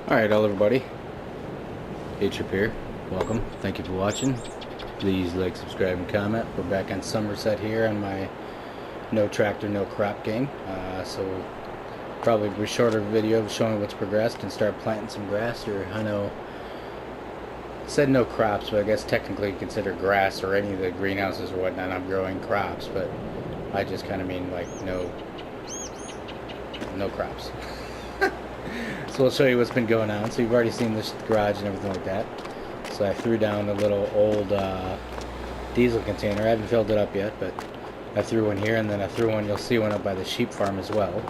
Alright, hello everybody. Atrip here. Welcome. Thank you for watching. Please like, subscribe, and comment. We're back on Somerset here on my no tractor, no crop game. So probably a shorter video showing what's progressed and start planting some grass. Or I know it said no crops, but I guess technically you consider grass or any of the greenhouses or whatnot. I'm growing crops, but I just kind of mean like no crops. So I'll show you what's been going on. So you've already seen this garage and everything like that. So I threw down a little old diesel container. I haven't filled it up yet, but I threw one here, and then I threw one, you'll see one up by the sheep farm as well.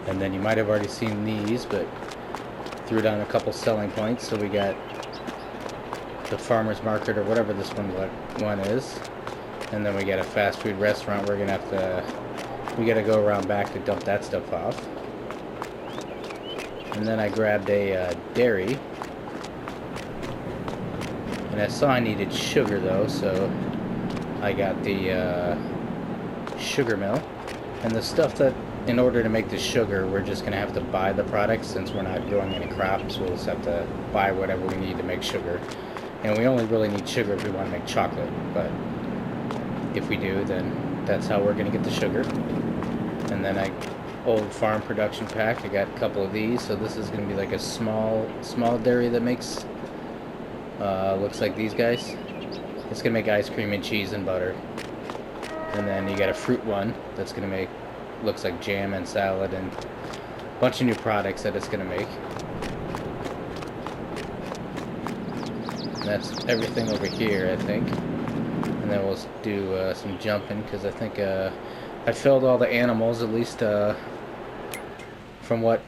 And then you might have already seen these, but threw down a couple selling points. So we got the farmer's market or whatever this one is. And then we got a fast food restaurant. We gotta go around back to dump that stuff off. And then I grabbed a dairy, and I saw I needed sugar though, so I got the sugar mill. And the stuff that, in order to make the sugar, we're just gonna have to buy the products since we're not growing any crops. We'll just have to buy whatever we need to make sugar, and we only really need sugar if we want to make chocolate. But if we do, then that's how we're gonna get the sugar. And then old farm production pack. I got a couple of these, so this is going to be like a small dairy that makes looks like these guys. It's going to make ice cream and cheese and butter. And then you got a fruit one that's going to make looks like jam and salad and a bunch of new products that it's going to make. And that's everything over here, I think. And then we'll do some jumping, because I think I filled all the animals, at least from what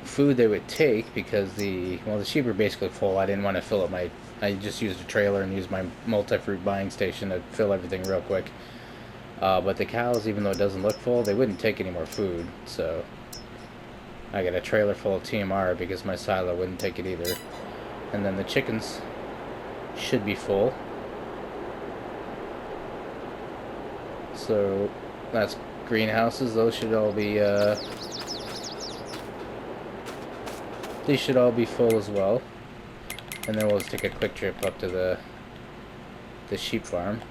food they would take, because the sheep are basically full. I didn't want to fill up I just used a trailer and used my multi-fruit buying station to fill everything real quick. But the cows, even though it doesn't look full, they wouldn't take any more food, so I got a trailer full of TMR because my silo wouldn't take it either. And then the chickens should be full. So that's greenhouses. Those should all be these should all be full as well. And then we'll just take a quick trip up to the sheep farm.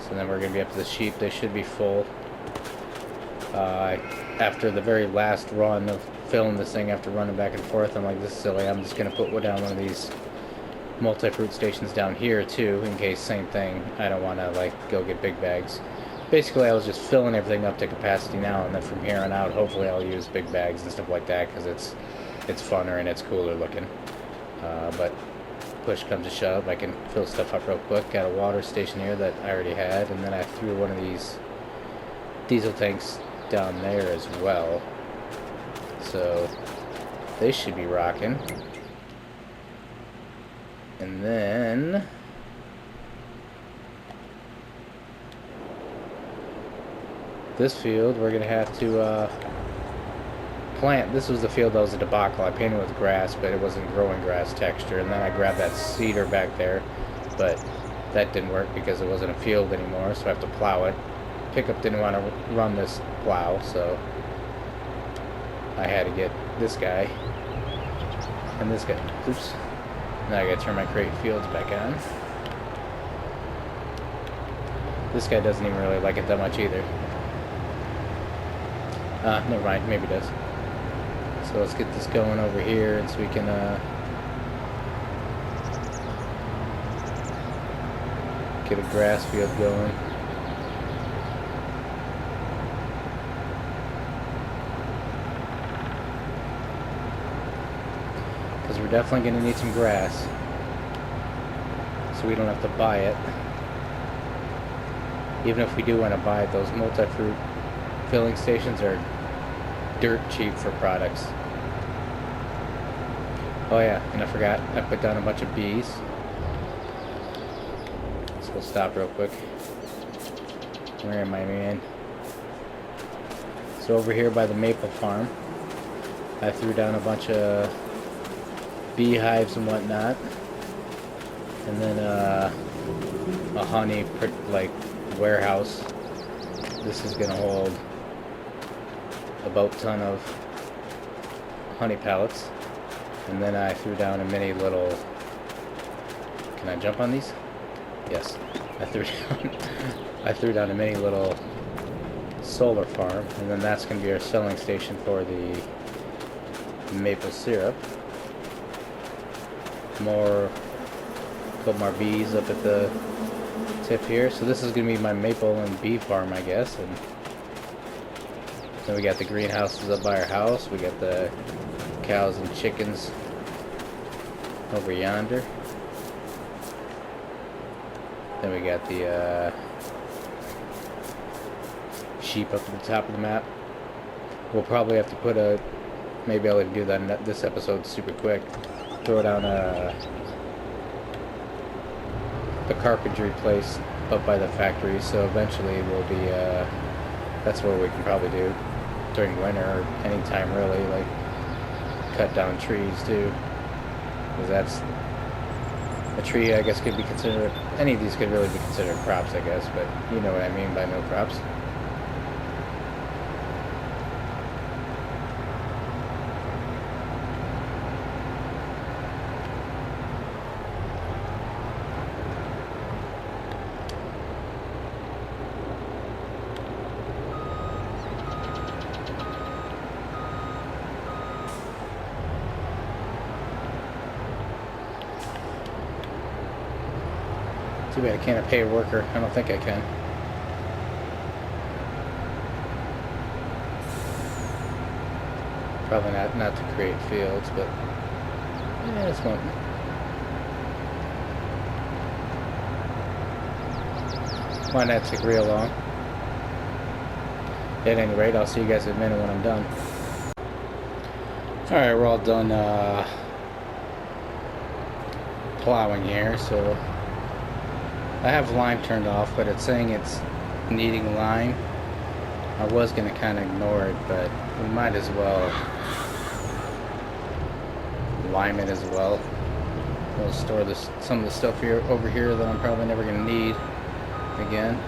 So then we're gonna be up to the sheep. They should be full. After the very last run of filling this thing, after running back and forth, I'm like, this is silly. I'm just gonna put down one of these multi-fruit stations down here too, in case, same thing, I don't want to like go get big bags. Basically I was just filling everything up to capacity now, and then from here on out hopefully I'll use big bags and stuff like that, because it's funner and it's cooler looking. But push comes to shove, I can fill stuff up real quick. Got a water station here that I already had, and then I threw one of these diesel tanks down there as well, so they should be rocking. And then this field we're gonna have to plant. This was the field that was a debacle. I painted with grass, but it wasn't growing grass texture. And then I grabbed that cedar back there, but that didn't work because it wasn't a field anymore, so I have to plow it. Pickup didn't want to run this plow, so I had to get this guy and this guy. Oops. Now I gotta turn my crate fields back on. This guy doesn't even really like it that much either. Never mind, maybe it does. So let's get this going over here, and so we can get a grass field going. Because we're definitely going to need some grass, so we don't have to buy it. Even if we do want to buy it, those multi-fruit filling stations are dirt cheap for products. Oh yeah, and I forgot, I put down a bunch of bees. So we'll stop real quick. Where am I, man? So over here by the maple farm, I threw down a bunch of beehives and whatnot, and then a honey like warehouse. This is gonna hold a boat ton of honey pellets, and then I threw down a mini little. Can I jump on these? Yes, I threw down a mini little solar farm, and then that's going to be our selling station for the maple syrup. Put more bees up at the tip here. So this is going to be my maple and bee farm, I guess. And then we got the greenhouses up by our house. We got the cows and chickens over yonder. Then we got the sheep up at the top of the map. We'll probably have to put a, maybe I'll do that this episode super quick. Throw down a carpentry place up by the factory, so eventually we'll be, that's what we can probably do during winter or any time really, like cut down trees too, because that's a tree I guess could be considered, any of these could really be considered crops I guess, but you know what I mean by no crops. Too bad I can't pay a worker. I don't think I can. Probably not to create fields, but yeah, this one. Might not take real long. At any rate, I'll see you guys in a minute when I'm done. Alright, we're all done plowing here, so I have lime turned off, but it's saying it's needing lime. I was going to kind of ignore it, but we might as well lime it as well. We'll store some of the stuff here over here that I'm probably never going to need again.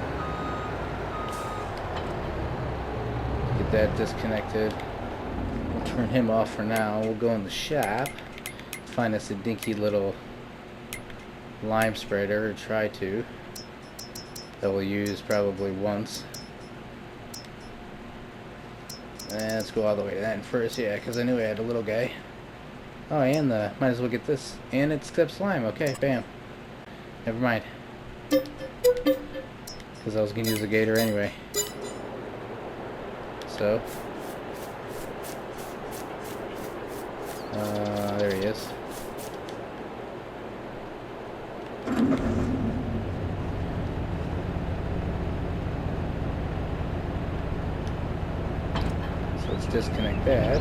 Get that disconnected. We'll turn him off for now. We'll go in the shop, find us a dinky little lime spreader, or try to, that we'll use probably once. And let's go all the way to that end first, yeah, because I knew I had a little guy. Oh, and might as well get this, and it steps lime. Okay, bam. Never mind, because I was gonna use a gator anyway. So there he is. So let's disconnect that,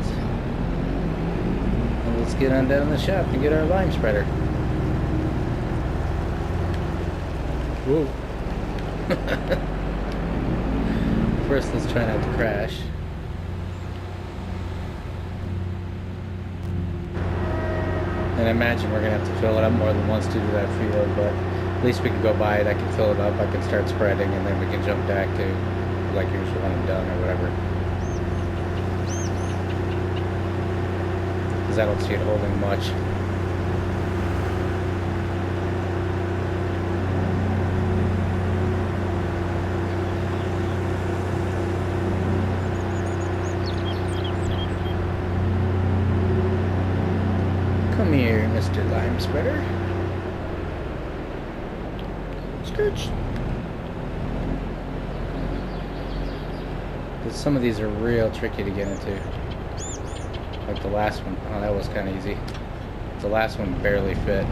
and let's get on down in the shop and get our lime spreader. Whoa. First, let's try not to crash. And I imagine we're going to have to fill it up more than once to do that field, but at least we can go by it, I can fill it up, I can start spreading, and then we can jump back to like usual when I'm done or whatever. Because I don't see it holding much. Come here, Mr. Lime Spreader. Scooch. Because some of these are real tricky to get into. Like the last one. Oh, that was kind of easy. The last one barely fit.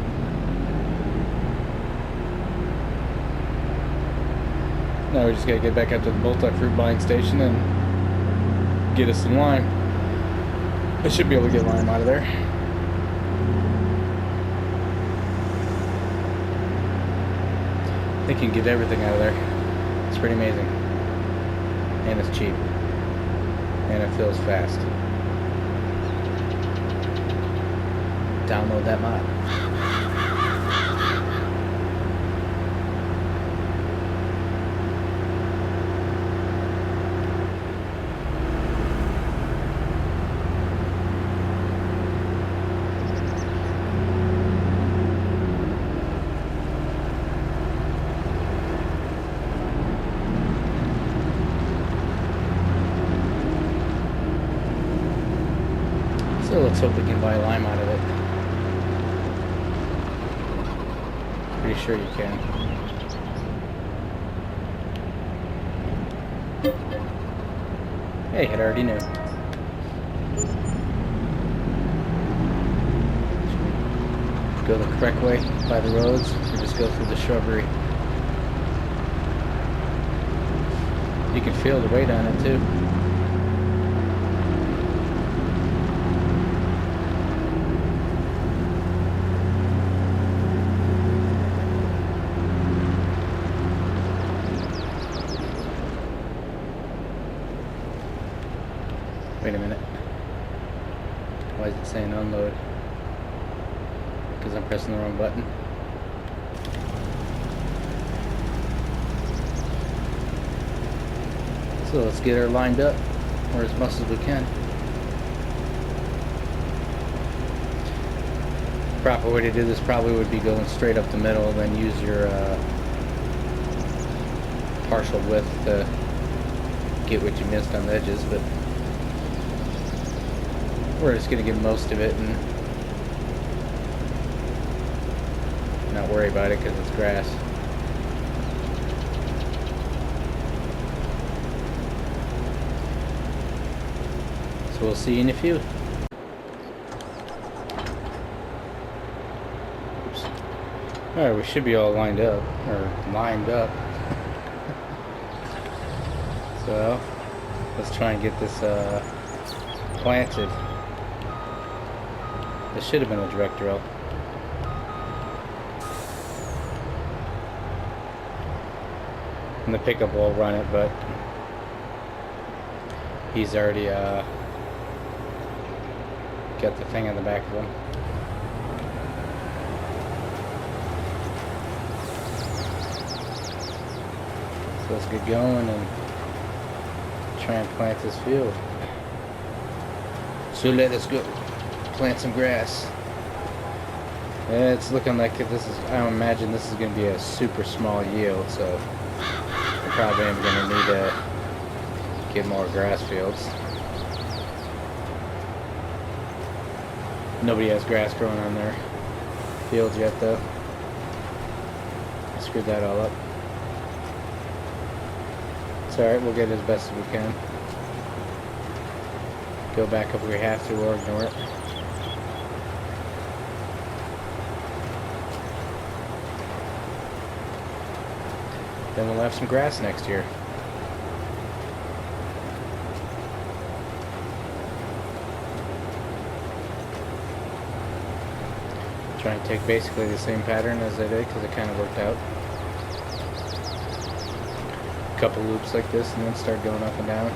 Now we just gotta get back up to the multi-fruit buying station and get us some lime. I should be able to get lime out of there. I think you can get everything out of there. It's pretty amazing. And it's cheap. And it fills fast. Download that mod. let's hope we can buy lime out of it. Pretty sure you can. Hey, I already knew. Go the correct way by the roads, or just go through the shrubbery. You can feel the weight on it too. Wait a minute. Why is it saying unload? Because I'm pressing the wrong button. So let's get her lined up, or as much as we can. Proper way to do this probably would be going straight up the middle, then use your partial width to get what you missed on the edges, but we're just going to get most of it and not worry about it because it's grass. So we'll see you in a few. Oops. Alright, we should be all lined up, or lined up. So let's try and get this planted. This should have been a direct drill. And the pickup will run it, but he's already got the thing on the back of him. So let's get going and try and plant this field. So let us go plant some grass. It's looking like this is, I imagine this is going to be a super small yield, so I probably am going to need to get more grass fields. Nobody has grass growing on their fields yet though. I screwed that all up. It's alright, we'll get it as best as we can. Go back if we have to or ignore it. Then we'll have some grass next year. Try and take basically the same pattern as I did because it kind of worked out. A couple loops like this and then start going up and down.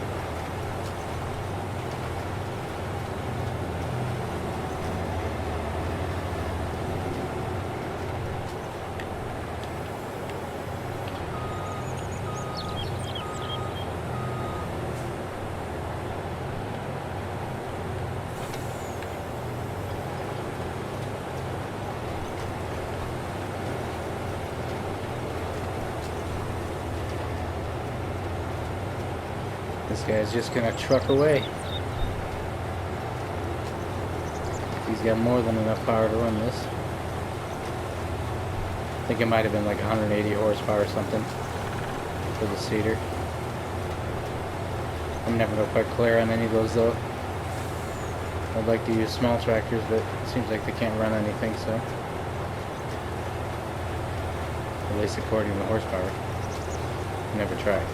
This guy's just gonna truck away. He's got more than enough power to run this. I think it might have been like 180 horsepower or something for the seeder. I'm never quite clear on any of those though. I'd like to use small tractors, but it seems like they can't run anything, so. At least according to the horsepower. Never tried.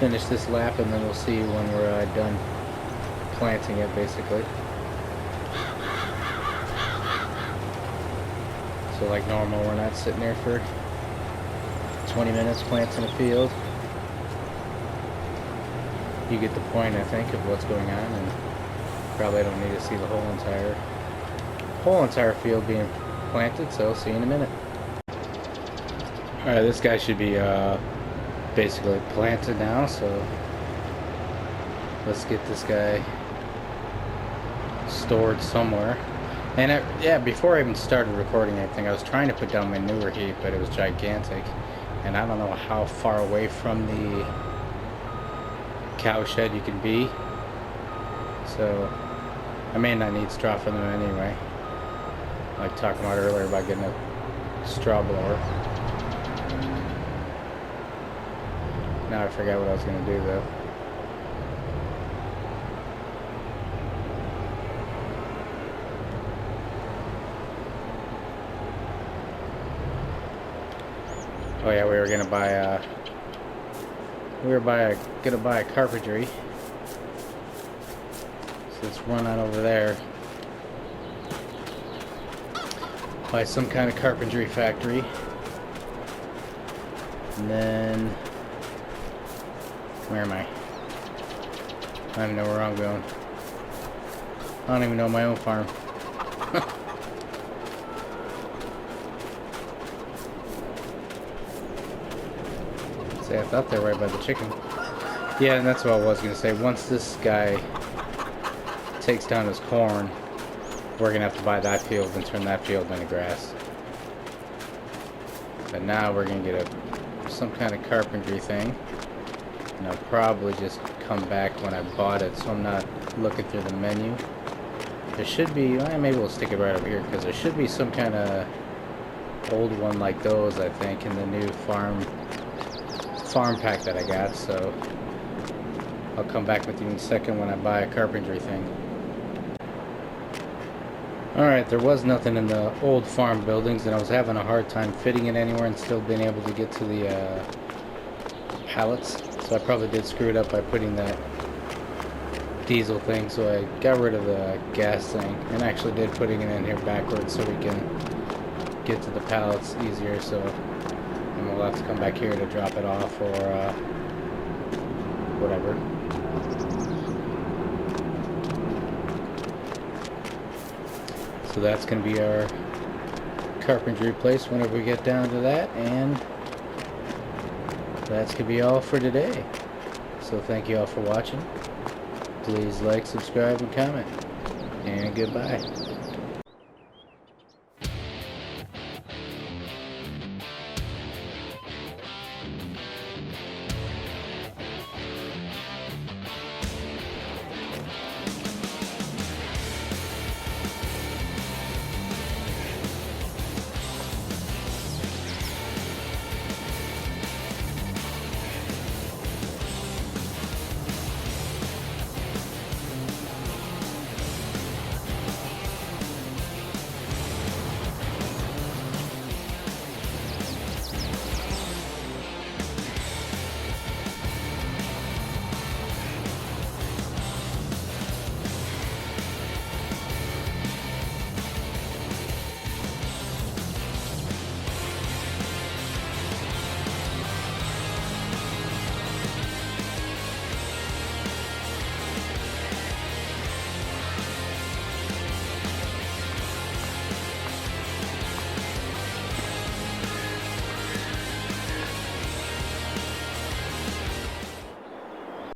Finish this lap and then we'll see when we're done planting it basically. So like normal, we're not sitting there for 20 minutes planting a field. You get the point, I think, of what's going on, and probably don't need to see the whole entire field being planted, so I'll see you in a minute. Alright, this guy should be basically planted now, so let's get this guy stored somewhere. And yeah, before I even started recording anything, I was trying to put down my newer heap, but it was gigantic. And I don't know how far away from the cow shed you can be. So I may not need straw for them anyway. Like talking about earlier about getting a straw blower. Now I forgot what I was going to do though. Oh yeah, we were gonna buy a carpentry. So let's run on over there. Buy some kind of carpentry factory. And then where am I? I don't even know where I'm going. I don't even know my own farm. I thought they were right by the chicken. Yeah, and that's what I was going to say. Once this guy takes down his corn, we're going to have to buy that field and turn that field into grass. But now we're going to get some kind of carpentry thing. And I'll probably just come back when I bought it, so I'm not looking through the menu. There should be, well, maybe we'll stick it right over here, because there should be some kind of old one like those, I think, in the new farm pack that I got, so I'll come back with you in a second when I buy a carpentry thing. Alright, there was nothing in the old farm buildings, and I was having a hard time fitting it anywhere and still being able to get to the pallets, so I probably did screw it up by putting that diesel thing, so I got rid of the gas thing, and actually did putting it in here backwards so we can get to the pallets easier, so and we'll have to come back here to drop it off or whatever. So that's going to be our carpentry place whenever we get down to that, and that's going to be all for today. So thank you all for watching. Please like, subscribe, and comment. And goodbye.